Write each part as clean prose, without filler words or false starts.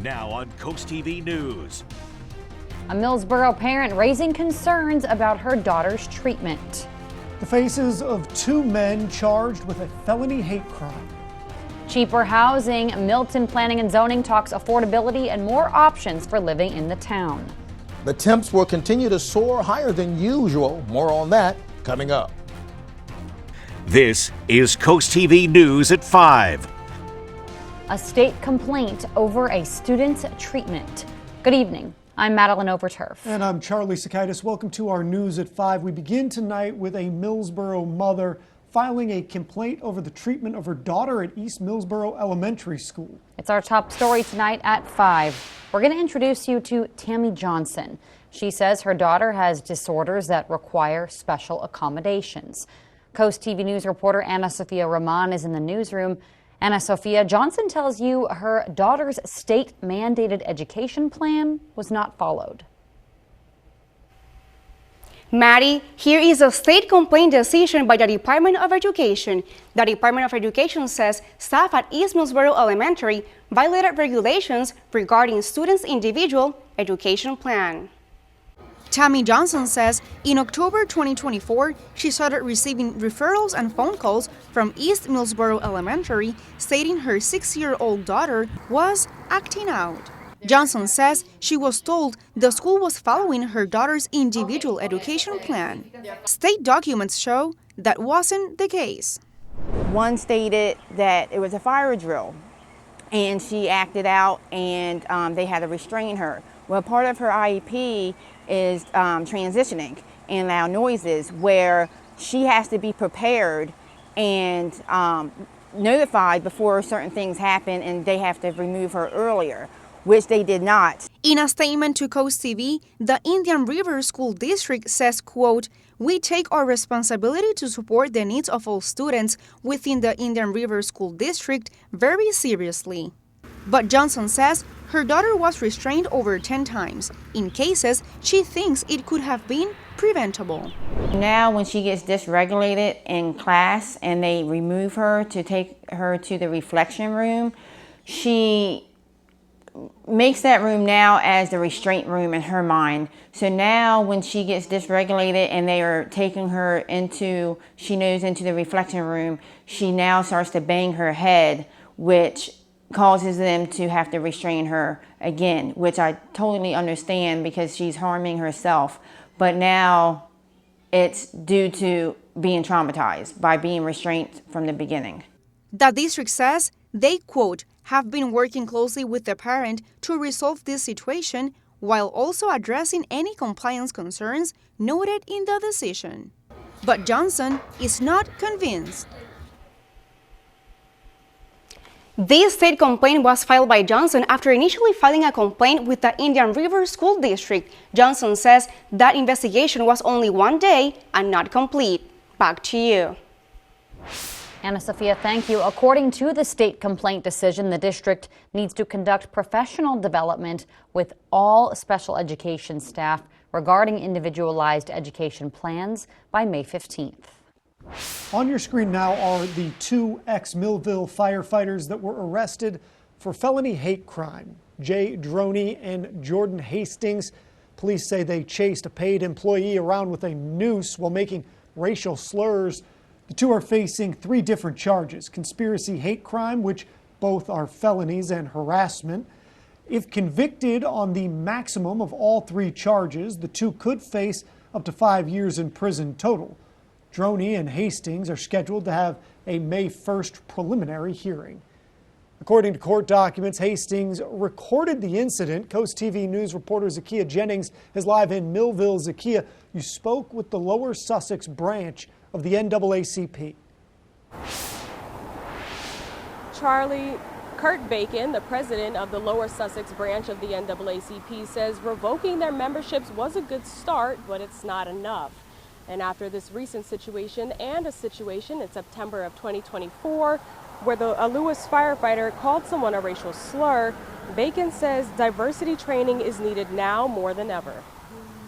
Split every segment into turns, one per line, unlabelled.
Now on CoastTV News.
A Millsboro parent raising concerns about her daughter's treatment.
The faces of two men charged with a felony hate crime.
Cheaper housing. Milton Planning and Zoning talks affordability and more options for living in the town.
The temps will continue to soar higher than usual. More on that coming up.
This is CoastTV News at 5.
A state complaint over a student's treatment. Good evening. I'm Madeline Overturf.
And I'm Charlie Sakaitis. Welcome to our News at 5. We begin tonight with a Millsboro mother filing a complaint over the treatment of her daughter at East Millsboro Elementary School.
It's our top story tonight at 5. We're going to introduce you to Tammy Johnson. She says her daughter has disorders that require special accommodations. Coast TV News reporter Anna Sophia Roman is in the newsroom. Anna Sophia, Johnson tells you her daughter's state-mandated education plan was not followed.
Maddie, here is a state complaint decision by the Department of Education. The Department of Education says staff at East Millsboro Elementary violated regulations regarding students' individual education plan. Tammy Johnson says in October 2024, she started receiving referrals and phone calls from East Millsboro Elementary stating her 6-year-old daughter was acting out. Johnson says she was told the school was following her daughter's individual education plan. State documents show that wasn't the case.
One stated that it was a fire drill and she acted out and they had to restrain her. Well, part of her IEP is transitioning and loud noises, where she has to be prepared and notified before certain things happen, and they have to remove her earlier, which they did not.
In a statement to Coast TV, the Indian River School District says, quote, "We take our responsibility to support the needs of all students within the Indian River School District very seriously." But Johnson says her daughter was restrained over 10 times in cases she thinks it could have been preventable.
Now when she gets dysregulated in class and they remove her to take her to the reflection room, she makes that room now as the restraint room in her mind. So now when she gets dysregulated and they are taking her into, she knows, into the reflection room, she now starts to bang her head, which causes them to have to restrain her again, which I totally understand because she's harming herself. But now it's due to being traumatized by being restrained from the beginning.
The district says they, quote, have been working closely with the parent to resolve this situation while also addressing any compliance concerns noted in the decision. But Johnson is not convinced. This state complaint was filed by Johnson after initially filing a complaint with the Indian River School District. Johnson says that investigation was only 1 day and not complete. Back to you.
Anna Sophia, thank you. According to the state complaint decision, the district needs to conduct professional development with all special education staff regarding individualized education plans by May 15th.
On your screen now are the two ex-Millville firefighters that were arrested for felony hate crime. Jay Droney and Jordan Hastings. Police say they chased a paid employee around with a noose while making racial slurs. The two are facing 3 different charges: conspiracy hate crime, which both are felonies, and harassment. If convicted on the maximum of all 3 charges, the two could face up to 5 years in prison total. Droney and Hastings are scheduled to have a May 1st preliminary hearing. According to court documents, Hastings recorded the incident. Coast TV News reporter Zakiya Jennings is live in Millville. Zakiya, you spoke with the Lower Sussex branch of the NAACP.
Charlie, Kurt Bacon, the president of the Lower Sussex branch of the NAACP, says revoking their memberships was a good start, but it's not enough. And after this recent situation and a situation in September of 2024 where a Lewis firefighter called someone a racial slur, Bacon says diversity training is needed now more than ever.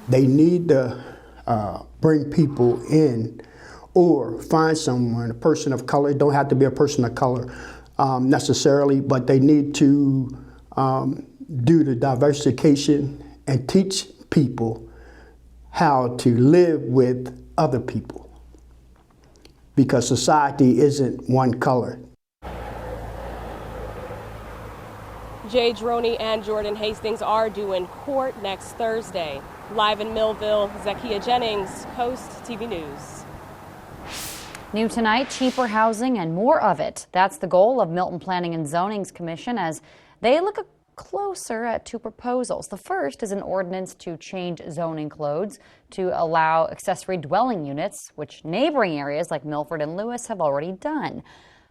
They need to bring people in or find someone, a person of color. It don't have to be a person of color necessarily, but they need to do the diversification and teach people how to live with other people, because society isn't one color.
Jay Droney and Jordan Hastings are due in court next Thursday. Live in Millville, Zakia Jennings, Coast TV News.
New tonight, cheaper housing and more of it. That's the goal of Milton Planning and Zoning's Commission as they look closer at two proposals. The first is an ordinance to change zoning codes to allow accessory dwelling units, which neighboring areas like Milford and Lewis have already done.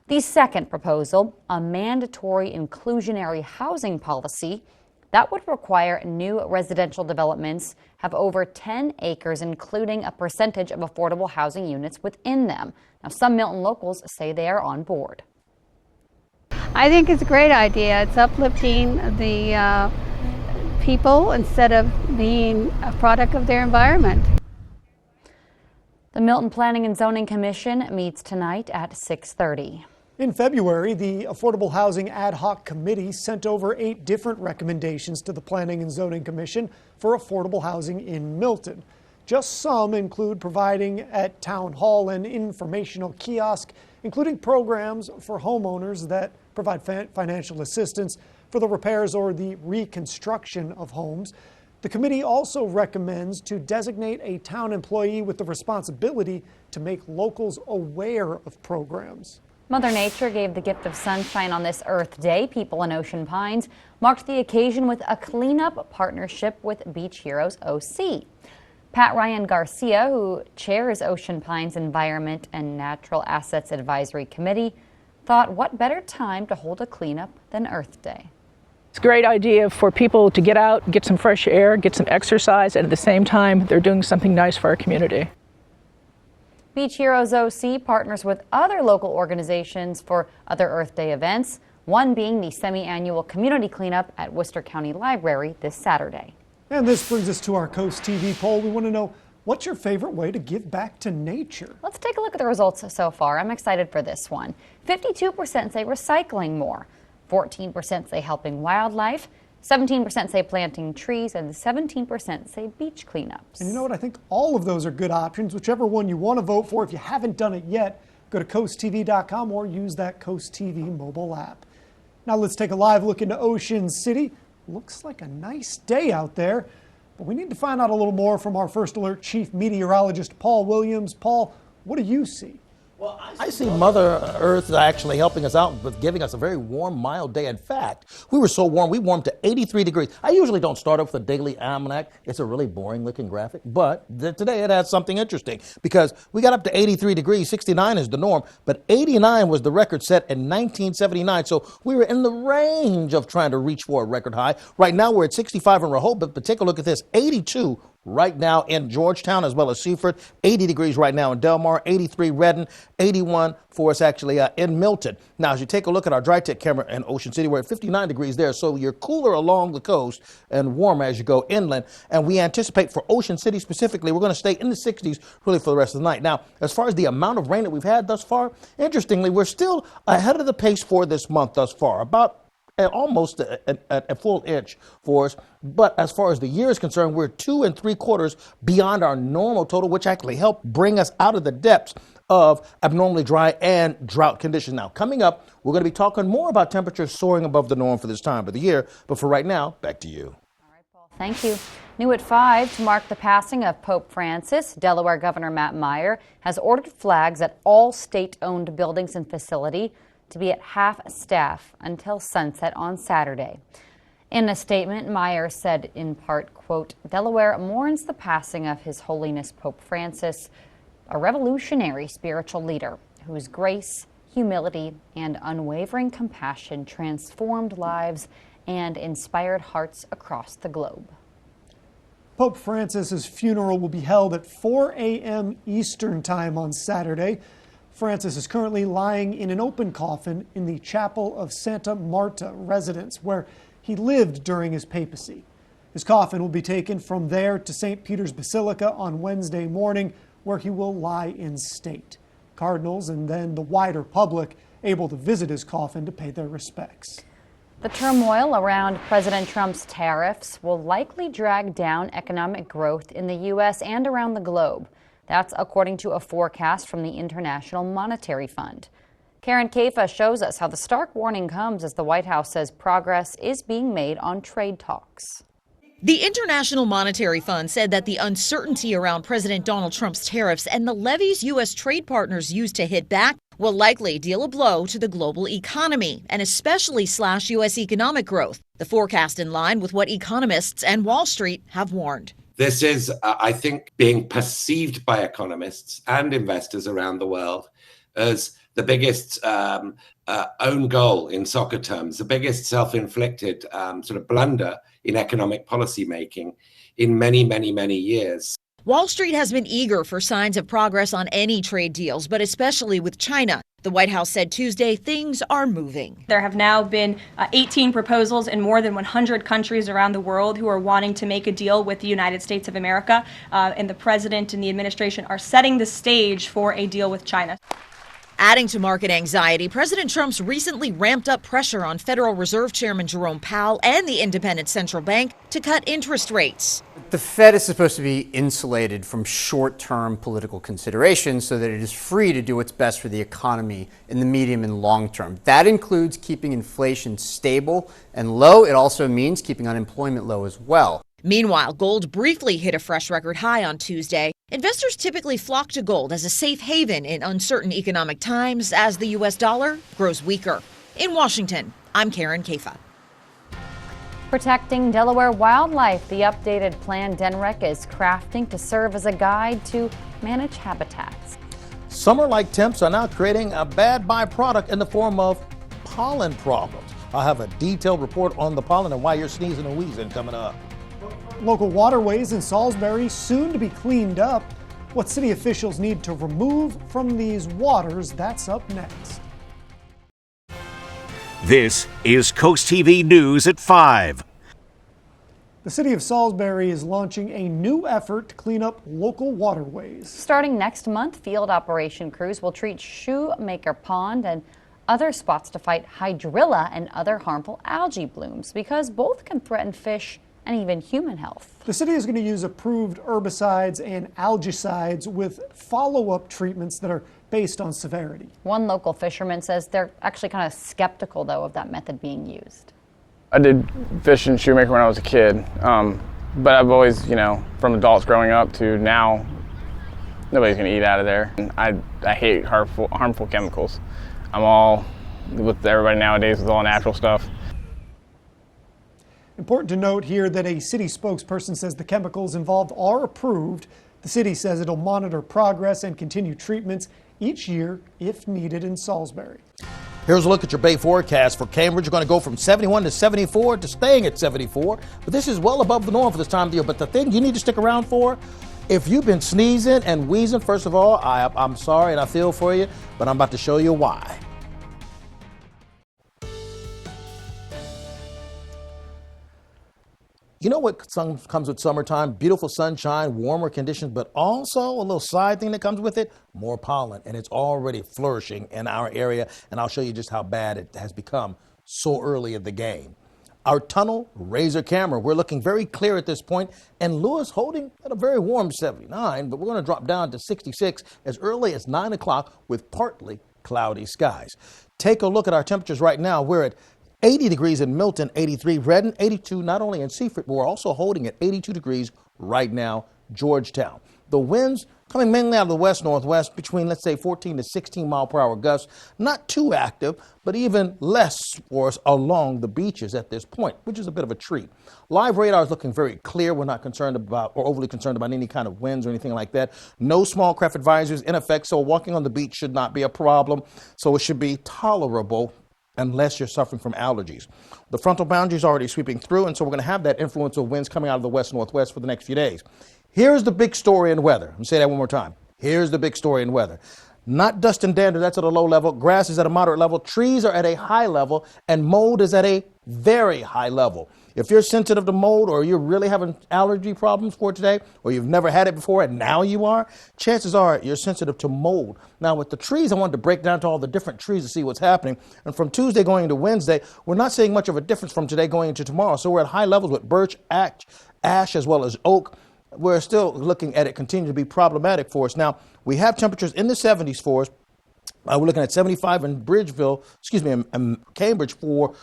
The second proposal, a mandatory inclusionary housing policy that would require new residential developments have over 10 acres, including a percentage of affordable housing units within them. Now, some Milton locals say they are on board.
I think it's a great idea. It's uplifting the people instead of being a product of their environment.
The Milton Planning and Zoning Commission meets tonight at 6:30.
In February, the Affordable Housing Ad Hoc Committee sent over 8 different recommendations to the Planning and Zoning Commission for affordable housing in Milton. Just some include providing at Town Hall an informational kiosk, including programs for homeowners that provide financial assistance for the repairs or the reconstruction of homes. The committee also recommends to designate a town employee with the responsibility to make locals aware of programs.
Mother Nature gave the gift of sunshine on this Earth Day. People in Ocean Pines marked the occasion with a cleanup partnership with Beach Heroes OC. Pat Ryan Garcia, who chairs Ocean Pines Environment and Natural Assets Advisory Committee, thought what better time to hold a cleanup than Earth Day.
It's a great idea for people to get out, get some fresh air, get some exercise, and at the same time, they're doing something nice for our community.
Beach Heroes OC partners with other local organizations for other Earth Day events, one being the semi-annual community cleanup at Worcester County Library this Saturday. And
this brings us to our Coast TV poll. We want to know, what's your favorite way to give back to nature?
Let's take a look at the results so far. I'm excited for this one. 52% say recycling more, 14% say helping wildlife, 17% say planting trees, and 17% say beach cleanups.
And you know what? I think all of those are good options, whichever one you want to vote for. If you haven't done it yet, go to coasttv.com or use that Coast TV mobile app. Now let's take a live look into Ocean City. Looks like a nice day out there, but we need to find out a little more from our First Alert Chief Meteorologist, Paul Williams. Paul, what do you see?
Well, I see Mother Earth actually helping us out with giving us a very warm, mild day. In fact, we were so warm, we warmed to 83 degrees. I usually don't start off with a daily almanac. It's a really boring looking graphic, but today it has something interesting because we got up to 83 degrees. 69 is the norm, but 89 was the record set in 1979. So we were in the range of trying to reach for a record high. Right now we're at 65 in Rehoboth, but take a look at this, 82 right now in Georgetown as well as Seaford, 80 degrees right now in Delmar, 83 Redden, 81 for us actually in Milton. Now, as you take a look at our dry tech camera in Ocean City, we're at 59 degrees there, so you're cooler along the coast and warmer as you go inland. And we anticipate for Ocean City specifically, we're going to stay in the 60s really for the rest of the night. Now, as far as the amount of rain that we've had thus far, interestingly, we're still ahead of the pace for this month thus far, about almost a full inch for us. But as far as the year is concerned, we're 2 3/4 beyond our normal total, which actually helped bring us out of the depths of abnormally dry and drought conditions. Now, coming up, we're going to be talking more about temperatures soaring above the norm for this time of the year. But for right now, back to you.
All right, Paul. Thank you. New at 5, to mark the passing of Pope Francis, Delaware Governor Matt Meyer has ordered flags at all state-owned buildings and facility to be at half staff until sunset on Saturday. In a statement, Meyer said in part, quote, Delaware mourns the passing of His Holiness Pope Francis, a revolutionary spiritual leader whose grace, humility, and unwavering compassion transformed lives and inspired hearts across the globe.
Pope Francis's funeral will be held at 4 a.m. Eastern Time on Saturday. Francis is currently lying in an open coffin in the Chapel of Santa Marta residence, where he lived during his papacy. His coffin will be taken from there to St. Peter's Basilica on Wednesday morning, where he will lie in state. Cardinals and then the wider public able to visit his coffin to pay their respects.
The turmoil around President Trump's tariffs will likely drag down economic growth in the U.S. and around the globe. That's according to a forecast from the International Monetary Fund. Karen Kaifa shows us how the stark warning comes as the White House says progress is being made on trade talks.
The International Monetary Fund said that the uncertainty around President Donald Trump's tariffs and the levies U.S. trade partners used to hit back will likely deal a blow to the global economy and especially slash U.S. economic growth. The forecast in line with what economists and Wall Street have warned.
This is, I think, being perceived by economists and investors around the world as the biggest own goal in soccer terms, the biggest self-inflicted sort of blunder in economic policy making in many, many, many years.
Wall Street has been eager for signs of progress on any trade deals, but especially with China. The White House said Tuesday things are moving.
There have now been 18 proposals in more than 100 countries around the world who are wanting to make a deal with the United States of America. And the president and the administration are setting the stage for a deal with China.
Adding to market anxiety, President Trump's recently ramped up pressure on Federal Reserve Chairman Jerome Powell and the independent central bank to cut interest rates.
The Fed is supposed to be insulated from short-term political considerations so that it is free to do what's best for the economy in the medium and long term. That includes keeping inflation stable and low. It also means keeping unemployment low as well.
Meanwhile, gold briefly hit a fresh record high on Tuesday. Investors typically flock to gold as a safe haven in uncertain economic times as the U.S. dollar grows weaker. In Washington, I'm Karen Kaifa.
Protecting Delaware wildlife, the updated plan DENREC is crafting to serve as a guide to manage habitats.
Summer-like temps are now creating a bad byproduct in the form of pollen problems. I'll have a detailed report on the pollen and why you're sneezing and wheezing coming up.
Local waterways in Salisbury soon to be cleaned up. What city officials need to remove from these waters, that's up next.
This is Coast TV News at 5.
The city of Salisbury is launching a new effort to clean up local waterways.
Starting next month, field operation crews will treat Shoemaker Pond and other spots to fight hydrilla and other harmful algae blooms because both can threaten fish and even human health.
The city is going to use approved herbicides and algicides with follow-up treatments that are based on severity.
One local fisherman says they're actually kind of skeptical, though, of that method being used.
I did fish in Shoemaker when I was a kid, but I've always, from adults growing up to now, nobody's going to eat out of there. And I hate harmful chemicals. I'm all with everybody nowadays with all natural stuff.
Important to note here that a city spokesperson says the chemicals involved are approved. The city says it'll monitor progress and continue treatments each year if needed in Salisbury.
Here's a look at your Bay forecast for Cambridge. You're going to go from 71 to 74 to staying at 74. But this is well above the norm for this time of the year. But the thing you need to stick around for, if you've been sneezing and wheezing, first of all, I'm sorry and I feel for you, but I'm about to show you why. You know what comes with summertime? Beautiful sunshine, warmer conditions, but also a little side thing that comes with it, more pollen. And it's already flourishing in our area. And I'll show you just how bad it has become so early in the game. Our tunnel razor camera, we're looking very clear at this point. And Lewis holding at a very warm 79, but we're going to drop down to 66 as early as 9 o'clock with partly cloudy skies. Take a look at our temperatures right now. We're at 80 degrees in Milton, 83 Redden, 82 not only in Seaford, but we're also holding at 82 degrees right now, Georgetown. The winds coming mainly out of the west-northwest between, let's say, 14 to 16 mile per hour gusts. Not too active, but even less for us along the beaches at this point, which is a bit of a treat. Live radar is looking very clear. We're not concerned about or overly concerned about any kind of winds or anything like that. No small craft advisories in effect, so walking on the beach should not be a problem. So it should be tolerable unless you're suffering from allergies. The frontal boundary is already sweeping through, and so we're going to have that influence of winds coming out of the west-northwest for the next few days. Here's the big story in weather. Let me say that one more time. Here's the big story in weather. Not dust and dander, that's at a low level. Grass is at a moderate level. Trees are at a high level, and mold is at a very high level. If you're sensitive to mold, or you're really having allergy problems for today, or you've never had it before and now you are, chances are you're sensitive to mold. Now with the trees, I wanted to break down to all the different trees to see what's happening. And from Tuesday going into Wednesday, we're not seeing much of a difference from today going into tomorrow. So we're at high levels with birch, ash, as well as oak. We're still looking at it continue to be problematic for us. Now, we have temperatures in the 70s for us. We're looking at 75 in Cambridge for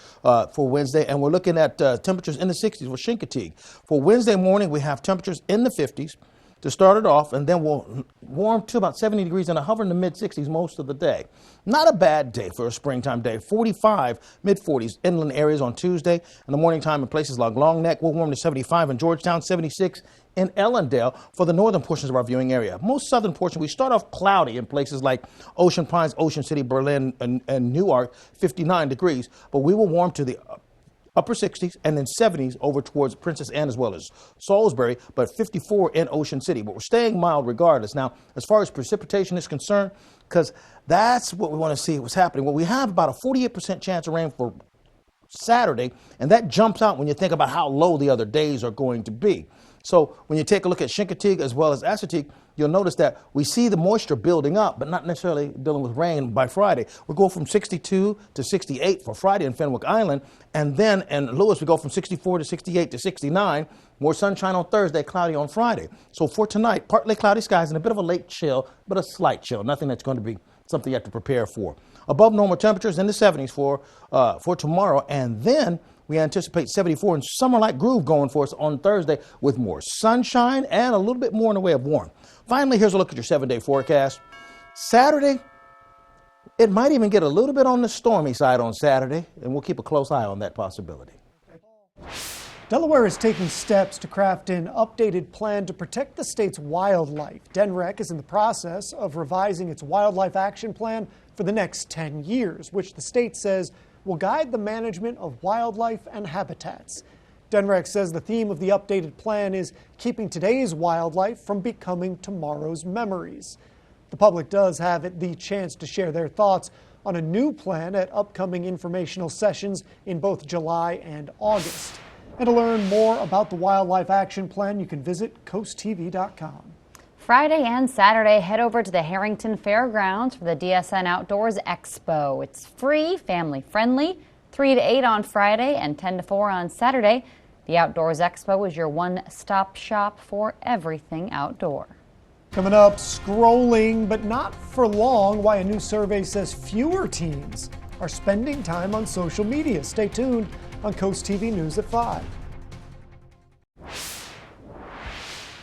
Wednesday, and we're looking at temperatures in the 60s for Chincoteague. For Wednesday morning, we have temperatures in the 50s to start it off, and then we'll warm to about 70 degrees and hover in the mid-60s most of the day. Not a bad day for a springtime day. 45, mid-40s inland areas on Tuesday. In the morning time in places like Long Neck, we'll warm to 75 in Georgetown, 76 in Ellendale for the northern portions of our viewing area. Most southern portion, we start off cloudy in places like Ocean Pines, Ocean City, Berlin, and Newark, 59 degrees, but we will warm to the upper 60s and then 70s over towards Princess Anne as well as Salisbury, but 54 in Ocean City. But we're staying mild regardless. Now, as far as precipitation is concerned, because that's what we want to see what's happening. Well, we have about a 48% chance of rain for Saturday, and that jumps out when you think about how low the other days are going to be. So when you take a look at Chincoteague as well as Assateague, you'll notice that we see the moisture building up, but not necessarily dealing with rain by Friday. We go from 62 to 68 for Friday in Fenwick Island, and then in Lewis we go from 64 to 68 to 69. More sunshine on Thursday, cloudy on Friday. So for tonight, partly cloudy skies and a bit of a late chill, but a slight chill. Nothing that's going to be something you have to prepare for. Above normal temperatures in the 70s for tomorrow, and then we anticipate 74 and summer-like groove going for us on Thursday with more sunshine and a little bit more in the way of warm. Finally, here's a look at your 7-day forecast. Saturday, it might even get a little bit on the stormy side on Saturday, and we'll keep a close eye on that possibility.
Delaware is taking steps to craft an updated plan to protect the state's wildlife. DNREC is in the process of revising its wildlife action plan for the next 10 years, which the state says will guide the management of wildlife and habitats. DNREC says the theme of the updated plan is keeping today's wildlife from becoming tomorrow's memories. The public does have the chance to share their thoughts on a new plan at upcoming informational sessions in both July and August. And to learn more about the Wildlife Action Plan, you can visit CoastTV.com.
Friday and Saturday, head over to the Harrington Fairgrounds for the DSN Outdoors Expo. It's free, family-friendly, 3 to 8 on Friday and 10 to 4 on Saturday. The Outdoors Expo is your one-stop shop for everything outdoor.
Coming up, scrolling, but not for long, why a new survey says fewer teens are spending time on social media. Stay tuned on Coast TV News at 5.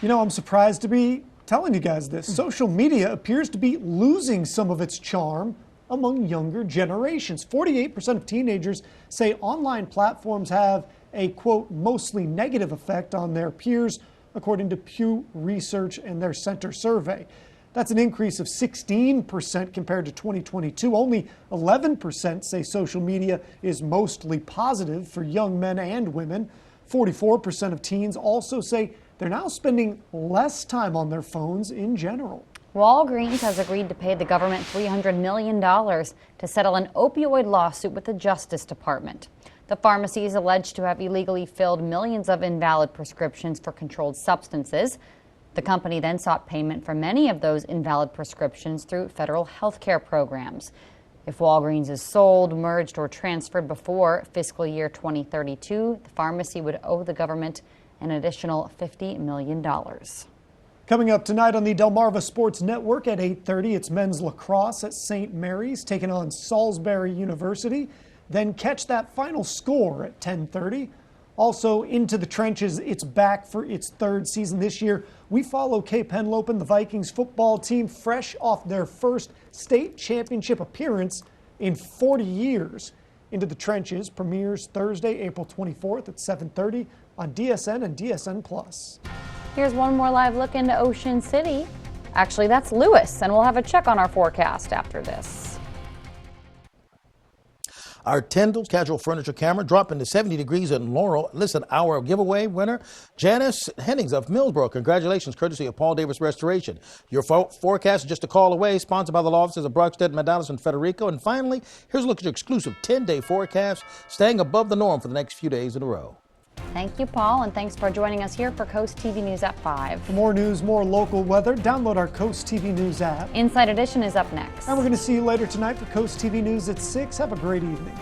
You know, I'm surprised to be telling you guys this. Social media appears to be losing some of its charm among younger generations. 48% of teenagers say online platforms have a, quote, mostly negative effect on their peers, according to Pew Research and their Center survey. That's an increase of 16% compared to 2022. Only 11% say social media is mostly positive for young men and women. 44% of teens also say they're now spending less time on their phones in general.
Walgreens has agreed to pay the government $300 million to settle an opioid lawsuit with the Justice Department. The pharmacy is alleged to have illegally filled millions of invalid prescriptions for controlled substances. The company then sought payment for many of those invalid prescriptions through federal health care programs. If Walgreens is sold, merged, or transferred before fiscal year 2032, the pharmacy would owe the government an additional $50 million.
Coming up tonight on the Delmarva Sports Network at 8:30, it's men's lacrosse at St. Mary's taking on Salisbury University. Then catch that final score at 10:30. Also, Into the Trenches, it's back for its third season this year. We follow Cape Henlopen, the Vikings football team, fresh off their first state championship appearance in 40 years. Into the Trenches premieres Thursday, April 24th at 7:30 on DSN and DSN+.
Here's one more live look into Ocean City. Actually, that's Lewis, and we'll have a check on our forecast after this.
Our Tyndall's casual furniture camera dropping to 70 degrees in Laurel. Listen, our giveaway winner, Janice Hennings of Millsboro. Congratulations, courtesy of Paul Davis Restoration. Your forecast is just a call away, sponsored by the law offices of Brockstead, Madalis, and Federico. And finally, here's a look at your exclusive 10-day forecast, staying above the norm for the next few days in a row.
Thank you, Paul, and thanks for joining us here for Coast TV News at 5.
For more news, more local weather, download our Coast TV News app.
Inside Edition is up next.
And we're going to see you later tonight for Coast TV News at 6. Have a great evening.